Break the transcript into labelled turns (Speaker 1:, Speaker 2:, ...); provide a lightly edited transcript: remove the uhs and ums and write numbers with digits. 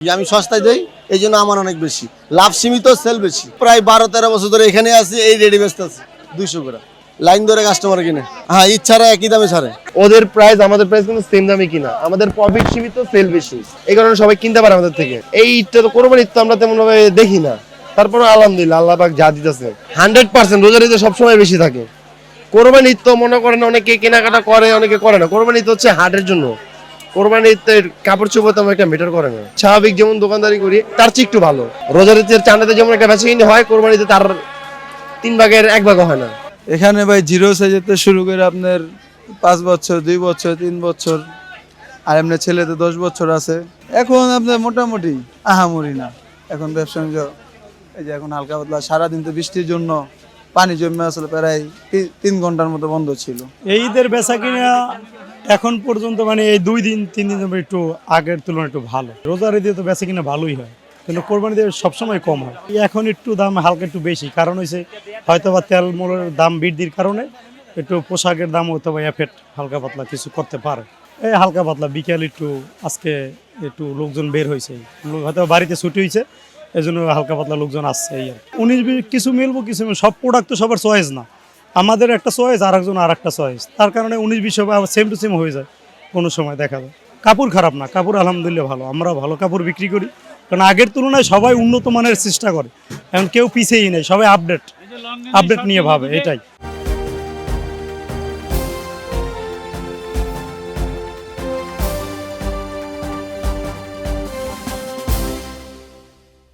Speaker 1: আমি সস্তায় দেই, এই জন্য আমার অনেক বেশি লাভ, সীমিত, সেল বেশি। প্রায় 12-13 বছর ধরে এখানে আছি, এই রেডি বেচতে আছি 200 করে লাইন ধরে কাস্টমার কিনে। হ্যাঁ, ইচ্ছারা একই দামে ছাড়ে।
Speaker 2: ওদের প্রাইস আমাদের প্রাইস কিন্তু সেম দামে কিনা, আমাদের প্রফিট সীমিত, সেল বেশি, এই কারণে সবাই কিনতে পারে আমাদের থেকে। এই ঈদটা তো কোরবানির ঈদ তো আমরা তেমন ভাবে দেখি না, তারপরে আলহামদুলিল্লাহ আল্লাহ পাক যা দিতেছে 100% রোজার ঈদে সবসময় বেশি থাকে। কোরবানি ঈদ তো মনে করেন অনেকে কেনাকাটা করে, অনেকে করে না। কোরবানি ঈদ হচ্ছে হাটের জন্য। কোরবানি ঈদের কাপড় চোপড় তেমন একটা ম্যাটার করে না। স্বাভাবিক যেমন দোকানদারি করি তার চেয়ে একটু ভালো। রোজার ঈদের চাঁদাতে যেমন একটা বেচাকিনি হয়, কোরবানিতে তার 3 ভাগের 1 ভাগও হয় না।
Speaker 3: এখানে ভাই জিরো সাইজেতে শুরু করে আপনার 5 বছর, 2 বছর, 3 বছর, আর এমনি ছেলেতে 10 বছর আছে। এখন আপনার মোটামুটি আহামরি না। এখন ব্যবসা বাণিজ্য এই যে এখন হালকা পাতলা, সারাদিন তো বৃষ্টির জন্য পানি জমে আসলে প্রায় 3 ঘন্টার মতো বন্ধ ছিল।
Speaker 4: এই ঈদের বেচা কিনা এখন পর্যন্ত মানে এই 2-3 দিন একটু আগের তুলনায় একটু ভালো। রোজার ঈদে তো বেচা কিনা ভালোই হয়, কিন্তু কোরবানিতে সবসময় কম হয়। এখন একটু দাম হালকা একটু বেশি, কারণ হয়েছে হয়তো বা তেল মূলের দাম বৃদ্ধির কারণে একটু পোশাকের দাম হয়তো বা এফেক্ট হালকা পাতলা কিছু করতে পারে। এই হালকা পাতলা বিকেল একটু আজকে একটু লোকজন বের হয়েছে, হয়তো বাড়িতে ছুটি হয়েছে, এই জন্য হালকা পাতলা লোকজন আসছে। এই আর 19-20 কিছু মিলবো, কিছু সব প্রোডাক্ট তো সবার চয়েস না। আমাদের একটা চয়েস, আর একজন আর একটা চয়েস, তার কারণে 19-20 সেম টু সেম হয়ে যায়। কোনো সময় দেখা যায় কাপড় খারাপ না, কাপড় আলহামদুলিল্লাহ ভালো। আমরা ভালো কাপড় বিক্রি করি, কারণ আগের তুলনায় সবাই উন্নত মানের চেষ্টা করে। এখন কেউ পিছিয়েই নেই, সবাই আপডেট নিয়ে ভাবে, এটাই।